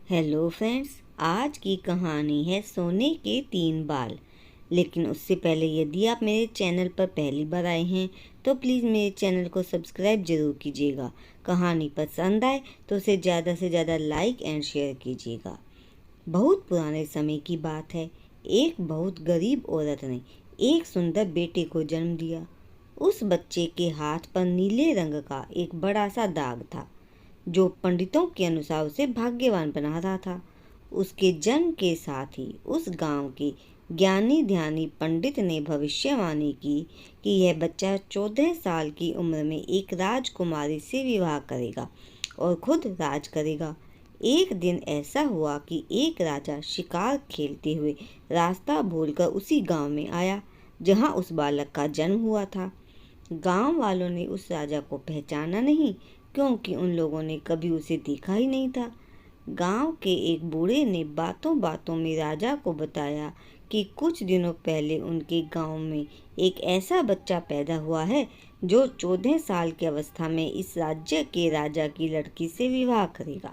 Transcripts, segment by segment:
Hello friends, आज की कहानी है सोने के 3 बाल। लेकिन उससे पहले यदि आप मेरे चैनल पर पहली बार आए हैं तो प्लीज़ मेरे चैनल को सब्सक्राइब ज़रूर कीजिएगा। कहानी पसंद आए तो उसे ज़्यादा से ज़्यादा लाइक एंड शेयर कीजिएगा। बहुत पुराने समय की बात है। एक बहुत गरीब औरत ने एक सुंदर बेटे को जन्म दिया। उस बच्चे के हाथ पर नीले रंग का एक बड़ा सा दाग था जो पंडितों के अनुसार उसे भाग्यवान बना रहा था। उसके जन्म के साथ ही उस गांव के ज्ञानी ध्यानी पंडित ने भविष्यवाणी की कि यह बच्चा 14 साल की उम्र में एक राजकुमारी से विवाह करेगा और खुद राज करेगा। एक दिन ऐसा हुआ कि एक राजा शिकार खेलते हुए रास्ता भूलकर उसी गांव में आया जहां उस बालक का जन्म हुआ था। गांव वालों ने उस राजा को पहचाना नहीं, क्योंकि उन लोगों ने कभी उसे देखा ही नहीं था। गांव के एक बूढ़े ने बातों बातों में राजा को बताया कि कुछ दिनों पहले उनके गांव में एक ऐसा बच्चा पैदा हुआ है जो 14 साल की अवस्था में इस राज्य के राजा की लड़की से विवाह करेगा।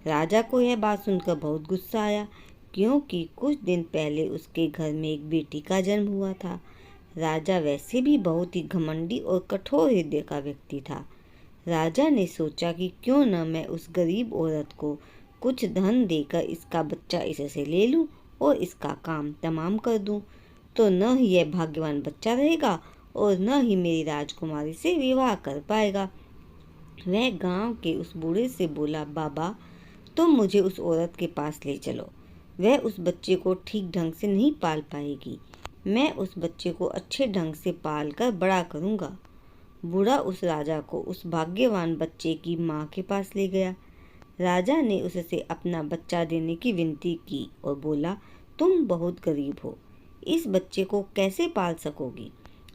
राजा को यह बात सुनकर बहुत गुस्सा आया, क्योंकि कुछ दिन पहले उसके घर में एक बेटी का जन्म हुआ था। राजा वैसे भी बहुत ही घमंडी और कठोर हृदय का व्यक्ति था। राजा ने सोचा कि क्यों न मैं उस गरीब औरत को कुछ धन देकर इसका बच्चा इससे ले लूं और इसका काम तमाम कर दूं, तो न ही यह भाग्यवान बच्चा रहेगा और न ही मेरी राजकुमारी से विवाह कर पाएगा। वह गांव के उस बूढ़े से बोला, बाबा, तुम मुझे उस औरत के पास ले चलो। वह उस बच्चे को ठीक ढंग से नहीं पाल पाएगी। मैं उस बच्चे को अच्छे ढंग से पाल कर बड़ा करूँगा। बूढ़ा उस राजा को उस भाग्यवान बच्चे की माँ के पास ले गया। राजा ने उससे अपना बच्चा देने की विनती की और बोला, तुम बहुत गरीब हो, इस बच्चे को कैसे पाल सकोगी?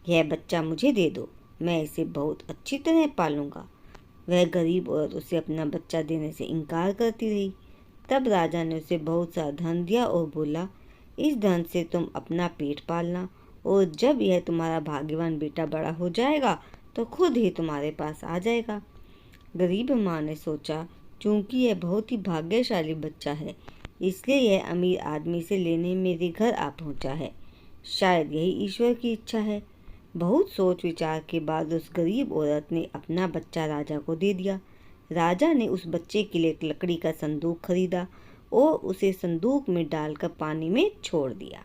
यह बच्चा मुझे दे दो, मैं इसे बहुत अच्छी तरह पालूंगा। वह गरीब औरत उसे अपना बच्चा देने से इनकार करती रही। तब राजा ने उसे बहुत सा धन दिया और बोला, इस धन से तुम अपना पेट पालना और जब यह तुम्हारा भाग्यवान बेटा बड़ा हो जाएगा तो खुद ही तुम्हारे पास आ जाएगा। गरीब माँ ने सोचा, चूंकि यह बहुत ही भाग्यशाली बच्चा है, इसलिए यह अमीर आदमी से लेने मेरे घर आ पहुंचा है। शायद यही ईश्वर की इच्छा है। बहुत सोच विचार के बाद उस गरीब औरत ने अपना बच्चा राजा को दे दिया। राजा ने उस बच्चे के लिए एक लकड़ी का संदूक खरीदा और उसे संदूक में डालकर पानी में छोड़ दिया।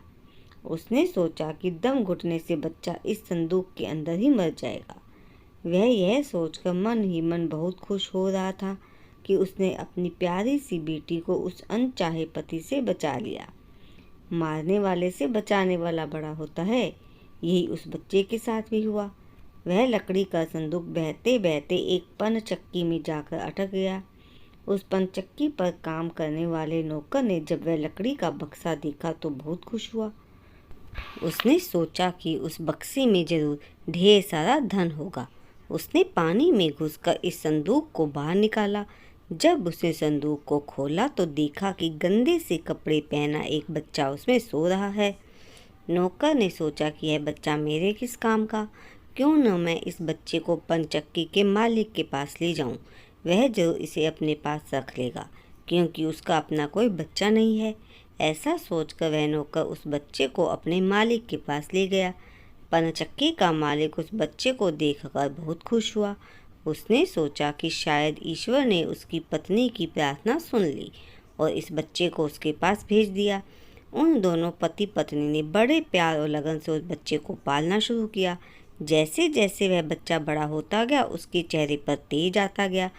उसने सोचा कि दम घुटने से बच्चा इस संदूक के अंदर ही मर जाएगा। वह यह सोचकर मन ही मन बहुत खुश हो रहा था कि उसने अपनी प्यारी सी बेटी को उस अनचाहे पति से बचा लिया। मारने वाले से बचाने वाला बड़ा होता है। यही उस बच्चे के साथ भी हुआ। वह लकड़ी का संदूक बहते बहते एक पनचक्की में जाकर अटक गया। उस पनचक्की पर काम करने वाले नौकर ने जब वह लकड़ी का बक्सा देखा तो बहुत खुश हुआ। उसने सोचा कि उस बक्से में जरूर ढेर सारा धन होगा। उसने पानी में घुसकर इस संदूक को बाहर निकाला। जब उसने संदूक को खोला तो देखा कि गंदे से कपड़े पहना एक बच्चा उसमें सो रहा है। नौकर ने सोचा कि यह बच्चा मेरे किस काम का, क्यों न मैं इस बच्चे को पनचक्की के मालिक के पास ले जाऊं। वह जरूर इसे अपने पास रख लेगा, क्योंकि उसका अपना कोई बच्चा नहीं है। ऐसा सोचकर वह नौकर उस बच्चे को अपने मालिक के पास ले गया। पनचक्की का मालिक उस बच्चे को देखकर बहुत खुश हुआ। उसने सोचा कि शायद ईश्वर ने उसकी पत्नी की प्रार्थना सुन ली और इस बच्चे को उसके पास भेज दिया। उन दोनों पति पत्नी ने बड़े प्यार और लगन से उस बच्चे को पालना शुरू किया। जैसे जैसे वह बच्चा बड़ा होता गया, उसके चेहरे पर तेज आता गया।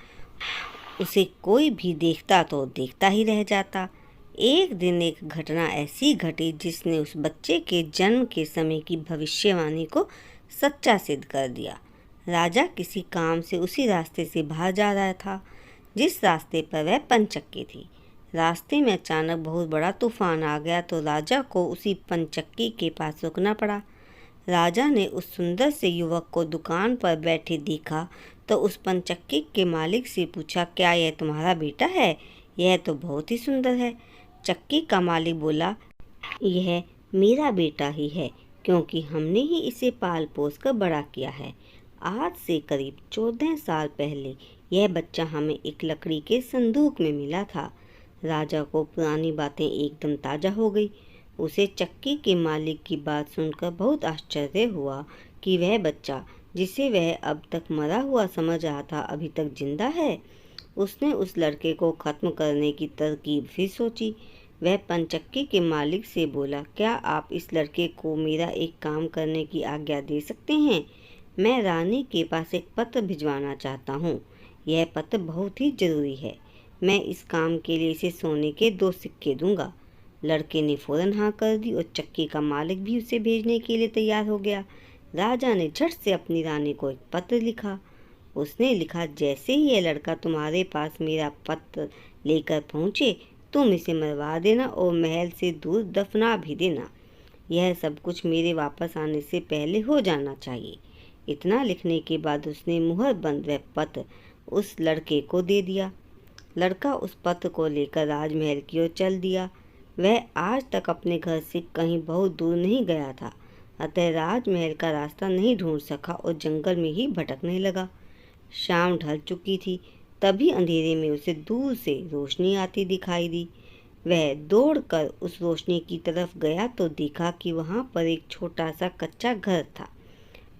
उसे कोई भी देखता तो देखता ही रह जाता। एक दिन एक घटना ऐसी घटी जिसने उस बच्चे के जन्म के समय की भविष्यवाणी को सच्चा सिद्ध कर दिया। राजा किसी काम से उसी रास्ते से बाहर जा रहा था जिस रास्ते पर वह पनचक्की थी। रास्ते में अचानक बहुत बड़ा तूफान आ गया तो राजा को उसी पनचक्की के पास रुकना पड़ा। राजा ने उस सुंदर से युवक को दुकान पर बैठे देखा तो उस पनचक्की के मालिक से पूछा, क्या यह तुम्हारा बेटा है? यह तो बहुत ही सुंदर है। चक्की का मालिक बोला, यह मेरा बेटा ही है, क्योंकि हमने ही इसे पाल पोस कर बड़ा किया है। आज से करीब 14 साल पहले यह बच्चा हमें एक लकड़ी के संदूक में मिला था। राजा को पुरानी बातें एकदम ताज़ा हो गई। उसे चक्की के मालिक की बात सुनकर बहुत आश्चर्य हुआ कि वह बच्चा, जिसे वह अब तक मरा हुआ समझ रहा था, अभी तक जिंदा है। उसने उस लड़के को खत्म करने की तरकीब फिर सोची। वह पनचक्की के मालिक से बोला, क्या आप इस लड़के को मेरा एक काम करने की आज्ञा दे सकते हैं? मैं रानी के पास एक पत्र भिजवाना चाहता हूँ। यह पत्र बहुत ही जरूरी है। मैं इस काम के लिए इसे सोने के 2 सिक्के दूंगा। लड़के ने फौरन हाँ कर दी और चक्की का मालिक भी उसे भेजने के लिए तैयार हो गया। राजा ने झट से अपनी रानी को एक पत्र लिखा। उसने लिखा, जैसे ही यह लड़का तुम्हारे पास मेरा पत्र लेकर पहुँचे, तुम इसे मरवा देना और महल से दूर दफना भी देना। यह सब कुछ मेरे वापस आने से पहले हो जाना चाहिए। इतना लिखने के बाद उसने मुहर बंद वह पत्र उस लड़के को दे दिया। लड़का उस पत्र को लेकर राजमहल की ओर चल दिया। वह आज तक अपने घर से कहीं बहुत दूर नहीं गया था, अतः राजमहल का रास्ता नहीं ढूंढ सका और जंगल में ही भटकने लगा। शाम ढल चुकी थी, तभी अंधेरे में उसे दूर से रोशनी आती दिखाई दी। वह दौड़कर उस रोशनी की तरफ गया तो देखा कि वहाँ पर एक छोटा सा कच्चा घर था।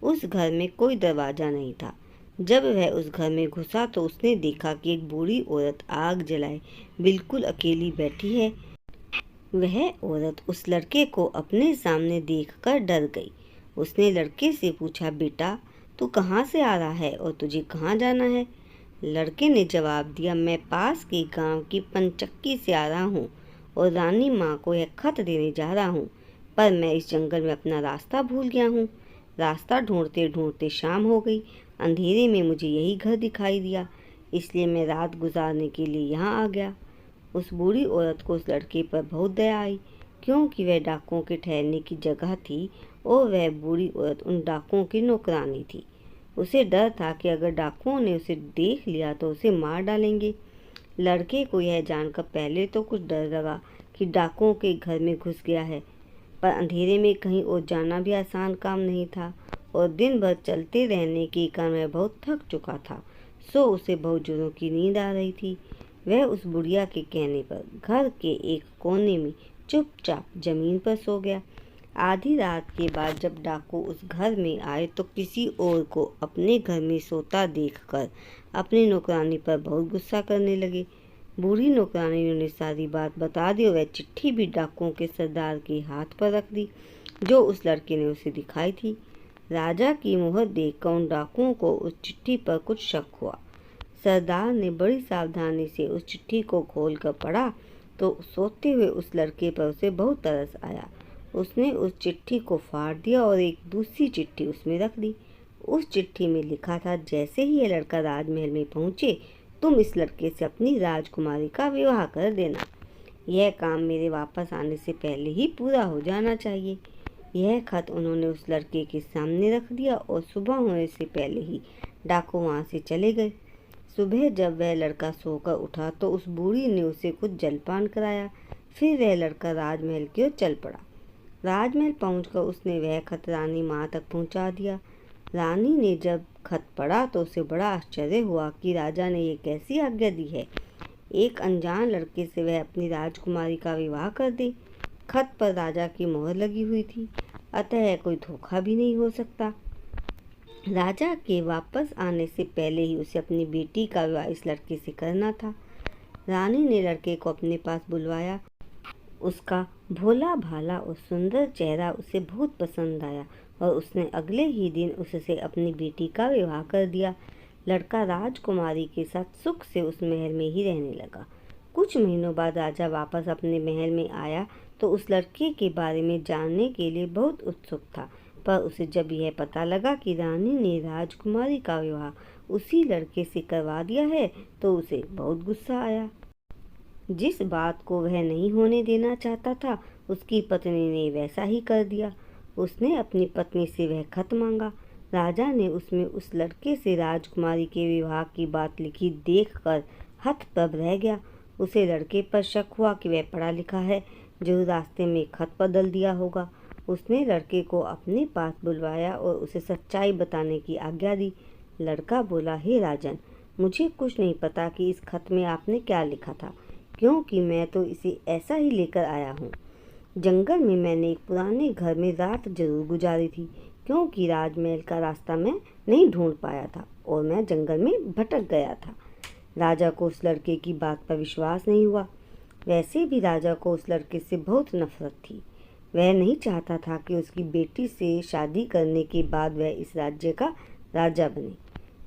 उस घर में कोई दरवाज़ा नहीं था। जब वह उस घर में घुसा तो उसने देखा कि एक बूढ़ी औरत आग जलाए बिल्कुल अकेली बैठी है। वह औरत उस लड़के को अपने सामने देखकर डर गई। उसने लड़के से पूछा, बेटा तू कहाँ से आ रहा है और तुझे कहाँ जाना है? लड़के ने जवाब दिया, मैं पास के गांव की पंचक्की से आ रहा हूँ और रानी माँ को यह खत देने जा रहा हूँ, पर मैं इस जंगल में अपना रास्ता भूल गया हूँ। रास्ता ढूंढते ढूंढते शाम हो गई। अंधेरे में मुझे यही घर दिखाई दिया, इसलिए मैं रात गुजारने के लिए यहाँ आ गया। उस बूढ़ी औरत को उस लड़के पर बहुत दया आई, क्योंकि वह डाकुओं के ठहरने की जगह थी और वह बूढ़ी औरत उन डाकुओं की नौकरानी थी। उसे डर था कि अगर डाकुओं ने उसे देख लिया तो उसे मार डालेंगे। लड़के को यह जानकर पहले तो कुछ डर लगा कि डाकुओं के घर में घुस गया है, पर अंधेरे में कहीं और जाना भी आसान काम नहीं था और दिन भर चलते रहने के कारण वह बहुत थक चुका था, सो उसे बहुत जोरों की नींद आ रही थी। वह उस बुढ़िया के कहने पर घर के एक कोने में चुपचाप जमीन पर सो गया। आधी रात के बाद जब डाकू उस घर में आए तो किसी और को अपने घर में सोता देखकर अपनी नौकरानी पर बहुत गुस्सा करने लगे। बूढ़ी नौकरानी ने उन्हें सारी बात बता दी और वह चिट्ठी भी डाकुओं के सरदार के हाथ पर रख दी, जो उस लड़के ने उसे दिखाई थी। राजा की मुहर देखकर उन डाकुओं को उस चिट्ठी पर कुछ शक हुआ। सरदार ने बड़ी सावधानी से उस चिट्ठी को खोलकर पढ़ा तो सोते हुए उस लड़के पर उसे बहुत तरस आया। उसने उस चिट्ठी को फाड़ दिया और एक दूसरी चिट्ठी उसमें रख दी। उस चिट्ठी में लिखा था, जैसे ही यह लड़का राजमहल में पहुंचे, तुम इस लड़के से अपनी राजकुमारी का विवाह कर देना। यह काम मेरे वापस आने से पहले ही पूरा हो जाना चाहिए। यह खत उन्होंने उस लड़के के सामने रख दिया और सुबह होने से पहले ही डाकू वहाँ से चले गए। सुबह जब वह लड़का सोकर उठा तो उस बूढ़ी ने उसे कुछ जलपान कराया। फिर वह लड़का राजमहल की ओर चल पड़ा। राजमहल पहुंचकर उसने वह खत रानी माँ तक पहुंचा दिया। रानी ने जब खत पढ़ा तो उसे बड़ा आश्चर्य हुआ कि राजा ने ये कैसी आज्ञा दी है। एक अनजान लड़के से वह अपनी राजकुमारी का विवाह कर दे। खत पर राजा की मोहर लगी हुई थी, अतः कोई धोखा भी नहीं हो सकता। राजा के वापस आने से पहले ही उसे अपनी बेटी का विवाह इस लड़के से करना था। रानी ने लड़के को अपने पास बुलवाया। उसका भोला भाला और सुंदर चेहरा उसे बहुत पसंद आया और उसने अगले ही दिन उससे अपनी बेटी का विवाह कर दिया। लड़का राजकुमारी के साथ सुख से उस महल में ही रहने लगा। कुछ महीनों बाद राजा वापस अपने महल में आया तो उस लड़के के बारे में जानने के लिए बहुत उत्सुक था, पर उसे जब यह पता लगा कि रानी ने राजकुमारी का विवाह उसी लड़के से करवा दिया है तो उसे बहुत गुस्सा आया। जिस बात को वह नहीं होने देना चाहता था, उसकी पत्नी ने वैसा ही कर दिया। उसने अपनी पत्नी से वह खत मांगा। राजा ने उसमें उस लड़के से राजकुमारी के विवाह की बात लिखी देखकर हतप्रभ रह गया। उसे लड़के पर शक हुआ कि वह पढ़ा लिखा है, जो रास्ते में खत बदल दिया होगा। उसने लड़के को अपने पास बुलवाया और उसे सच्चाई बताने की आज्ञा दी। लड़का बोला, हे राजन, मुझे कुछ नहीं पता कि इस खत में आपने क्या लिखा था। क्योंकि मैं तो इसे ऐसा ही लेकर आया हूँ। जंगल में मैंने एक पुराने घर में रात जरूर गुजारी थी, क्योंकि राजमहल का रास्ता मैं नहीं ढूंढ पाया था और मैं जंगल में भटक गया था। राजा को उस लड़के की बात पर विश्वास नहीं हुआ। वैसे भी राजा को उस लड़के से बहुत नफरत थी। वह नहीं चाहता था कि उसकी बेटी से शादी करने के बाद वह इस राज्य का राजा बने।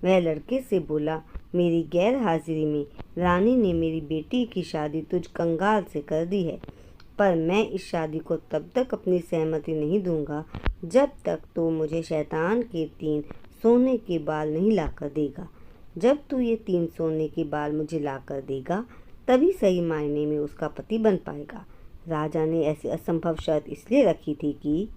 वह लड़के से बोला, मेरी गैर हाजिरी में रानी ने मेरी बेटी की शादी तुझ कंगाल से कर दी है, पर मैं इस शादी को तब तक अपनी सहमति नहीं दूंगा जब तक तू मुझे शैतान के 3 सोने के बाल नहीं लाकर देगा। जब तू ये 3 सोने के बाल मुझे लाकर देगा, तभी सही मायने में उसका पति बन पाएगा। राजा ने ऐसी असंभव शर्त इसलिए रखी थी कि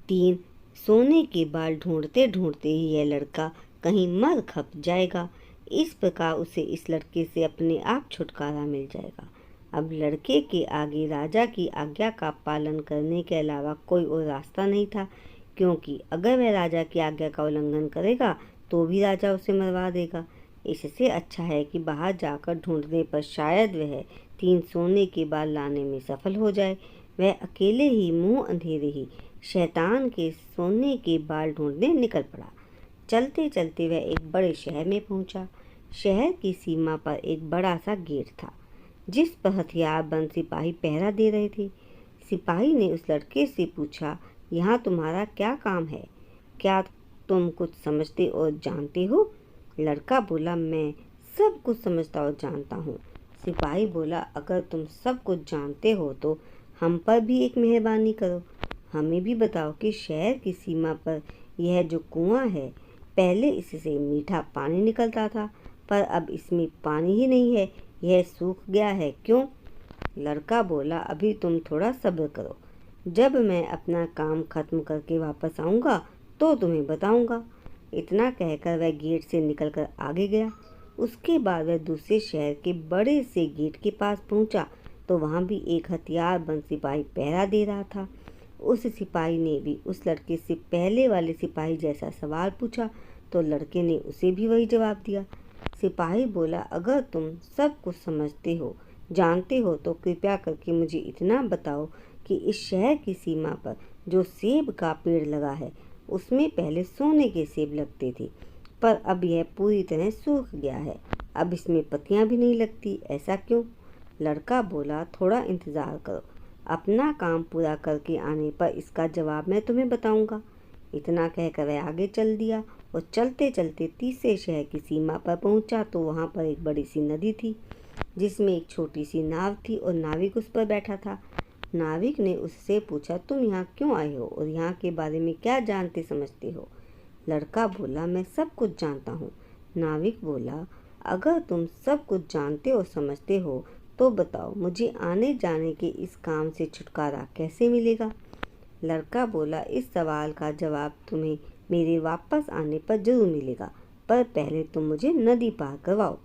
3 सोने के बाल ढूंढते ढूंढते ही यह लड़का कहीं मर खप जाएगा। इस प्रकार उसे इस लड़के से अपने आप छुटकारा मिल जाएगा। अब लड़के के आगे राजा की आज्ञा का पालन करने के अलावा कोई और रास्ता नहीं था, क्योंकि अगर वह राजा की आज्ञा का उल्लंघन करेगा तो भी राजा उसे मरवा देगा। इससे अच्छा है कि बाहर जाकर ढूंढने पर शायद वह 3 सोने के बाल लाने में सफल हो जाए। वह अकेले ही मुंह अंधेरे ही शैतान के सोने के बाल ढूंढने निकल पड़ा। चलते चलते वह एक बड़े शहर में पहुंचा। शहर की सीमा पर एक बड़ा सा गेट था, जिस पर हथियारबंद सिपाही पहरा दे रहे थे। सिपाही ने उस लड़के से पूछा, यहाँ तुम्हारा क्या काम है? क्या तुम कुछ समझते और जानते हो? लड़का बोला, मैं सब कुछ समझता और जानता हूँ। सिपाही बोला, अगर तुम सब कुछ जानते हो तो हम पर भी एक मेहरबानी करो। हमें भी बताओ कि शहर की सीमा पर यह जो कुआं है, पहले इससे मीठा पानी निकलता था, पर अब इसमें पानी ही नहीं है, यह सूख गया है, क्यों? लड़का बोला, अभी तुम थोड़ा सब्र करो। जब मैं अपना काम खत्म करके वापस आऊँगा तो तुम्हें बताऊँगा। इतना कहकर वह गेट से निकलकर आगे गया। उसके बाद वह दूसरे शहर के बड़े से गेट के पास पहुँचा तो वहाँ भी एक हथियारबंद सिपाही पहरा दे रहा था। उस सिपाही ने भी उस लड़के से पहले वाले सिपाही जैसा सवाल पूछा तो लड़के ने उसे भी वही जवाब दिया। सिपाही बोला, अगर तुम सब कुछ समझते हो, जानते हो, तो कृपया करके मुझे इतना बताओ कि इस शहर की सीमा पर जो सेब का पेड़ लगा है, उसमें पहले सोने के सेब लगते थे, पर अब यह पूरी तरह सूख गया है। अब इसमें पत्तियां भी नहीं लगती, ऐसा क्यों? लड़का बोला, थोड़ा इंतज़ार करो, अपना काम पूरा करके आने पर इसका जवाब मैं तुम्हें बताऊंगा। इतना कहकर वह आगे चल दिया और चलते चलते तीसरे शहर की सीमा पर पहुंचा तो वहां पर एक बड़ी सी नदी थी, जिसमें एक छोटी सी नाव थी और नाविक उस पर बैठा था। नाविक ने उससे पूछा, तुम यहाँ क्यों आए हो और यहाँ के बारे में क्या जानते समझते हो? लड़का बोला, मैं सब कुछ जानता हूँ। नाविक बोला, अगर तुम सब कुछ जानते और समझते हो तो बताओ, मुझे आने जाने के इस काम से छुटकारा कैसे मिलेगा? लड़का बोला, इस सवाल का जवाब तुम्हें मेरे वापस आने पर जरूर मिलेगा, पर पहले तुम मुझे नदी पार करवाओ।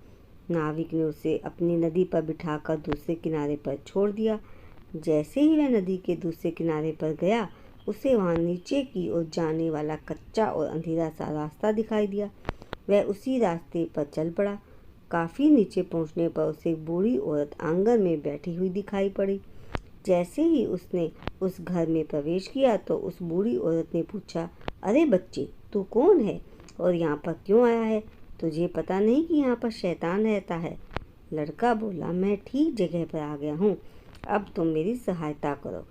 नाविक ने उसे अपनी नदी पर बिठाकर दूसरे किनारे पर छोड़ दिया। जैसे ही वह नदी के दूसरे किनारे पर गया, उसे वहां नीचे की ओर जाने वाला कच्चा और अंधेरा सा रास्ता दिखाई दिया। वह उसी रास्ते पर चल पड़ा। काफी नीचे पहुंचने पर उसे एक बूढ़ी औरत आंगन में बैठी हुई दिखाई पड़ी। जैसे ही उसने उस घर में प्रवेश किया तो उस बूढ़ी औरत ने पूछा, अरे बच्चे, तू कौन है और यहाँ पर क्यों आया है? तुझे पता नहीं कि यहाँ पर शैतान रहता है? लड़का बोला, मैं ठीक जगह पर आ गया हूँ, अब तुम मेरी सहायता करो।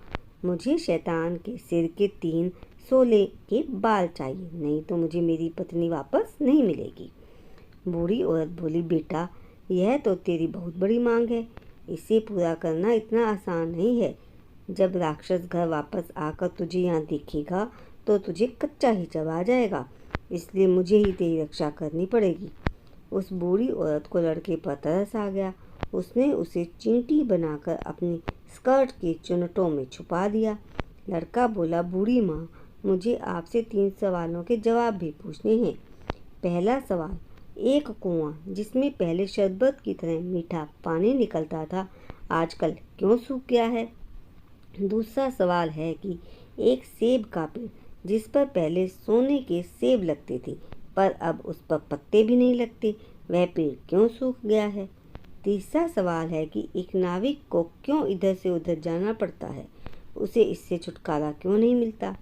मुझे शैतान के सिर के 3 सोने के बाल चाहिए, नहीं तो मुझे मेरी पत्नी वापस नहीं मिलेगी। बूढ़ी औरत बोली, बेटा, यह तो तेरी बहुत बड़ी मांग है, इसे पूरा करना इतना आसान नहीं है। जब राक्षस घर वापस आकर तुझे यहाँ देखेगा तो तुझे कच्चा ही चबा जाएगा, इसलिए मुझे ही तेरी रक्षा करनी पड़ेगी। उस बूढ़ी औरत को लड़के पर तरस आ गया। उसने उसे चींटी बनाकर अपनी स्कर्ट के चुनटों में छुपा दिया। लड़का बोला, बूढ़ी माँ, मुझे आपसे 3 सवालों के जवाब भी पूछने हैं। पहला सवाल, एक कुआं जिसमें पहले शरबत की तरह मीठा पानी निकलता था, आजकल क्यों सूख गया है? दूसरा सवाल है कि एक सेब का पेड़ जिस पर पहले सोने के सेब लगते थे, पर अब उस पर पत्ते भी नहीं लगते, वह पेड़ क्यों सूख गया है? तीसरा सवाल है कि एक नाविक को क्यों इधर से उधर जाना पड़ता है, उसे इससे छुटकारा क्यों नहीं मिलता।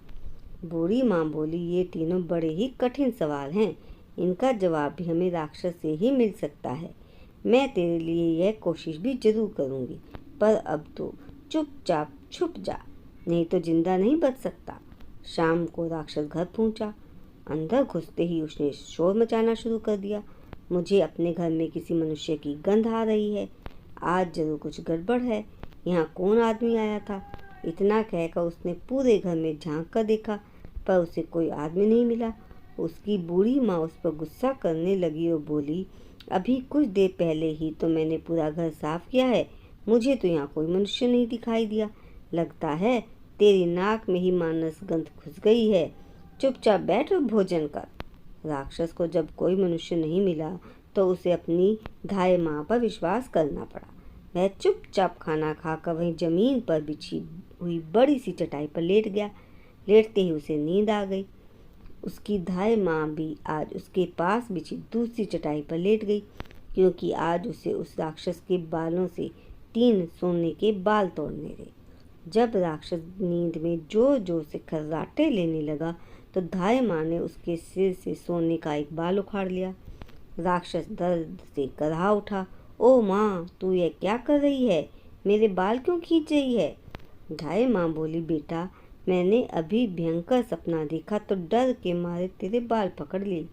बूढ़ी माँ बोली, ये तीनों बड़े ही कठिन सवाल हैं, इनका जवाब भी हमें राक्षस से ही मिल सकता है। मैं तेरे लिए यह कोशिश भी जरूर करूँगी, पर अब तो चुपचाप छुप जा, नहीं तो जिंदा नहीं बच सकता। शाम को राक्षस घर पहुंचा। अंदर घुसते ही उसने शोर मचाना शुरू कर दिया। मुझे अपने घर में किसी मनुष्य की गंध आ रही है, आज जरूर कुछ गड़बड़ है। यहाँ कौन आदमी आया था? इतना कहकर उसने पूरे घर में झांक कर देखा, पर उसे कोई आदमी नहीं मिला। उसकी बूढ़ी माँ उस पर गुस्सा करने लगी और बोली, अभी कुछ देर पहले ही तो मैंने पूरा घर साफ किया है, मुझे तो यहाँ कोई मनुष्य नहीं दिखाई दिया। लगता है तेरी नाक में ही मानस गंध घुस गई है। चुपचाप बैठ और भोजन कर। राक्षस को जब कोई मनुष्य नहीं मिला तो उसे अपनी धाय माँ पर विश्वास करना पड़ा। वह चुपचाप खाना खाकर वहीं जमीन पर बिछी हुई बड़ी सी चटाई पर लेट गया। लेटते ही उसे नींद आ गई। उसकी धाय माँ भी आज उसके पास बिछी दूसरी चटाई पर लेट गई, क्योंकि आज उसे उस राक्षस के बालों से 3 सोने के बाल तोड़ने थे। जब राक्षस नींद में जोर जोर से खर्राटे लेने लगा तो धाय माँ ने उसके सिर से सोने का एक बाल उखाड़ लिया। राक्षस दर्द से कराह उठा। ओ माँ, तू ये क्या कर रही है? मेरे बाल क्यों खींच रही है? धाय माँ बोली, बेटा, मैंने अभी भयंकर सपना देखा तो डर के मारे तेरे बाल पकड़ लिए।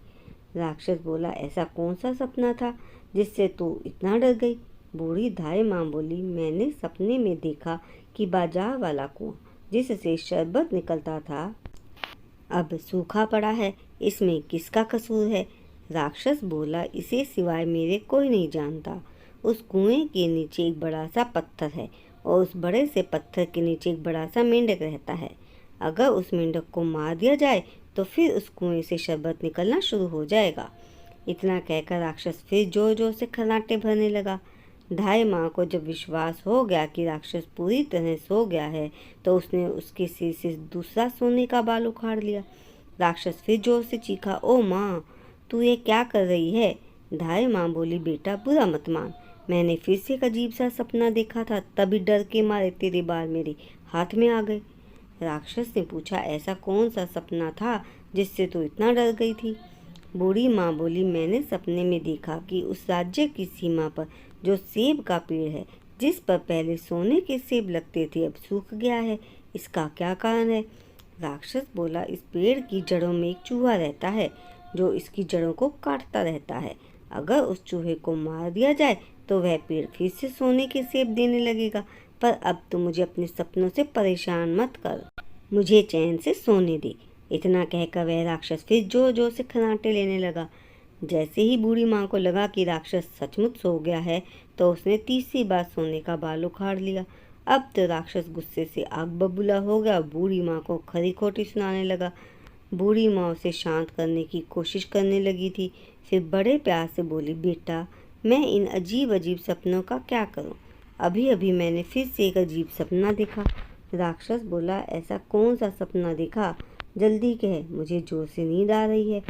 राक्षस बोला, ऐसा कौन सा सपना था जिससे तू इतना डर गई? बूढ़ी धाय माँ बोली, मैंने सपने में देखा कि बाजार वाला कुआं जिससे शरबत निकलता था अब सूखा पड़ा है, इसमें किसका कसूर है? राक्षस बोला, इसे सिवाय मेरे कोई नहीं जानता। उस कुएं के नीचे एक बड़ा सा पत्थर है और उस बड़े से पत्थर के नीचे एक बड़ा सा मेंढक रहता है। अगर उस मेंढक को मार दिया जाए तो फिर उस कुएं से शरबत निकलना शुरू हो जाएगा। इतना कहकर राक्षस फिर जोर जोर से खर्राटे भरने लगा। धाय माँ को जब विश्वास हो गया कि राक्षस पूरी तरह सो गया है तो उसने उसके सिर से दूसरा सोने का बाल उखाड़ लिया। राक्षस फिर जोर से चीखा, ओ माँ, तू ये क्या कर रही है? धाय माँ बोली, बेटा, बुरा मत मान, मैंने फिर से एक अजीब सा सपना देखा था, तभी डर के मारे तेरे बाल मेरे हाथ में आ गए। राक्षस ने पूछा, ऐसा कौन सा सपना था जिससे तू इतना डर गई थी? बूढ़ी माँ बोली, मैंने सपने में देखा कि उस राज्य की सीमा पर जो सेब का पेड़ है, जिस पर पहले सोने के सेब लगते थे, अब सूख गया है। इसका क्या कारण है? राक्षस बोला, इस पेड़ की जड़ों में एक चूहा रहता है जो इसकी जड़ों को काटता रहता है। अगर उस चूहे को मार दिया जाए तो वह पेड़ फिर से सोने के सेब देने लगेगा। पर अब तो मुझे अपने सपनों से परेशान मत कर, मुझे चैन से सोने दे। इतना कहकर वह राक्षस फिर जोर जोर से खर्राटे लेने लगा। जैसे ही बूढ़ी माँ को लगा कि राक्षस सचमुच सो गया है तो उसने तीसरी बार सोने का बाल उखाड़ लिया। अब तो राक्षस गुस्से से आग बबूला हो गया और बूढ़ी माँ को खरी खोटी सुनाने लगा। बूढ़ी माँ उसे शांत करने की कोशिश करने लगी थी, फिर बड़े प्यार से बोली, बेटा, मैं इन अजीब अजीब सपनों का क्या करूं? अभी अभी मैंने फिर से एक अजीब सपना देखा। राक्षस बोला, ऐसा कौन सा सपना देखा? जल्दी कह, मुझे जोर से नींद आ रही है।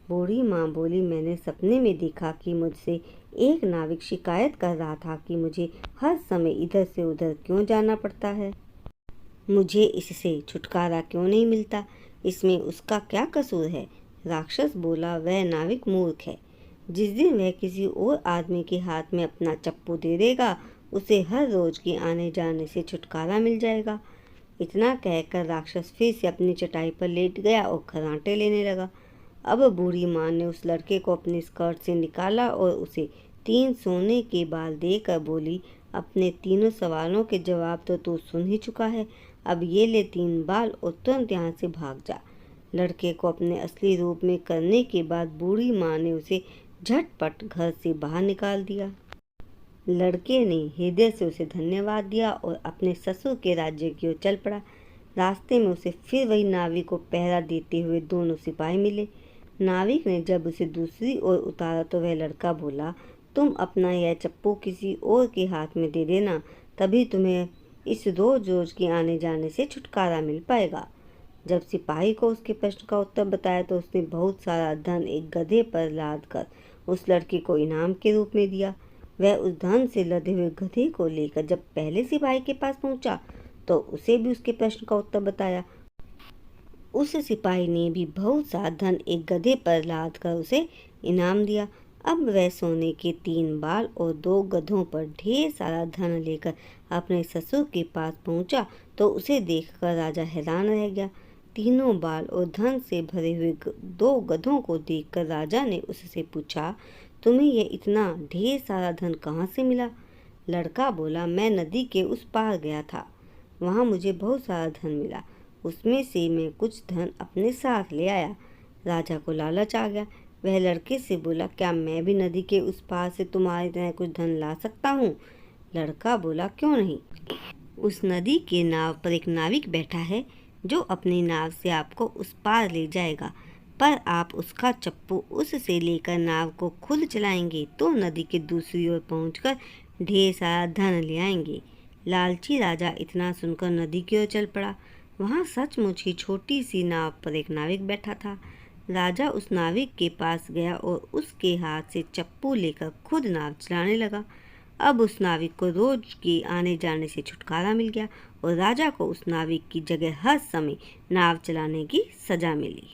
बूढ़ी माँ बोली, मैंने सपने में देखा कि मुझसे एक नाविक शिकायत कर रहा था कि मुझे हर समय इधर से उधर क्यों जाना पड़ता है, मुझे इससे छुटकारा क्यों नहीं मिलता, इसमें उसका क्या कसूर है? राक्षस बोला, वह नाविक मूर्ख है। जिस दिन वह किसी और आदमी के हाथ में अपना चप्पू दे देगा, उसे हर रोज के आने जाने से छुटकारा मिल जाएगा। इतना कहकर राक्षस फिर से अपनी चटाई पर लेट गया और खर्राटे लेने लगा। अब बूढ़ी माँ ने उस लड़के को अपने स्कर्ट से निकाला और उसे 3 सोने के बाल देकर बोली, अपने तीनों सवालों के जवाब तो तू सुन ही चुका है, अब ये ले 3 बाल और तुरंत यहाँ से भाग जा। लड़के को अपने असली रूप में करने के बाद बूढ़ी माँ ने उसे झटपट घर से बाहर निकाल दिया। लड़के ने हृदय से उसे धन्यवाद दिया और अपने ससुर के राज्य की ओर चल पड़ा। रास्ते में उसे फिर वही नाविक को पहरा देते हुए 2 सिपाही मिले। नाविक ने जब उसे दूसरी ओर उतारा तो वह लड़का बोला, तुम अपना यह चप्पू किसी और के हाथ में दे देना, तभी तुम्हें इस रोज रोज के आने जाने से छुटकारा मिल पाएगा। जब सिपाही को उसके प्रश्न का उत्तर बताया तो उसने बहुत सारा धन एक गधे पर लाद कर उस लड़के को इनाम के रूप में दिया। वह उस धन से लदे हुए गधे को लेकर जब पहले सिपाही के पास पहुंचा तो उसे भी उसके प्रश्न का उत्तर बताया। उस सिपाही ने भी बहुत सा धन एक गधे पर लाद कर उसे इनाम दिया। अब वह सोने के 3 बाल और 2 गधों पर ढेर सारा धन लेकर अपने ससुर के पास पहुंचा तो उसे देखकर राजा हैरान रह गया। तीनों बाल और धन से भरे हुए 2 गधों को देखकर राजा ने उससे पूछा, तुम्हें यह इतना ढेर सारा धन कहाँ से मिला? लड़का बोला, मैं नदी के उस पार गया था, वहाँ मुझे बहुत सारा धन मिला, उसमें से मैं कुछ धन अपने साथ ले आया। राजा को लालच आ गया। वह लड़के से बोला, क्या मैं भी नदी के उस पार से तुम्हारी तरह कुछ धन ला सकता हूँ? लड़का बोला, क्यों नहीं। उस नदी के नाव पर एक नाविक बैठा है जो अपनी नाव से आपको उस पार ले जाएगा, पर आप उसका चप्पू उससे लेकर नाव को खुद चलाएंगे तो नदी के दूसरी ओर पहुंचकर ढेर सारा धन ले आएंगे। लालची राजा इतना सुनकर नदी की ओर चल पड़ा। वहाँ सचमुच ही छोटी सी नाव पर एक नाविक बैठा था। राजा उस नाविक के पास गया और उसके हाथ से चप्पू लेकर खुद नाव चलाने लगा। अब उस नाविक को रोज के आने जाने से छुटकारा मिल गया और राजा को उस नाविक की जगह हर समय नाव चलाने की सजा मिली।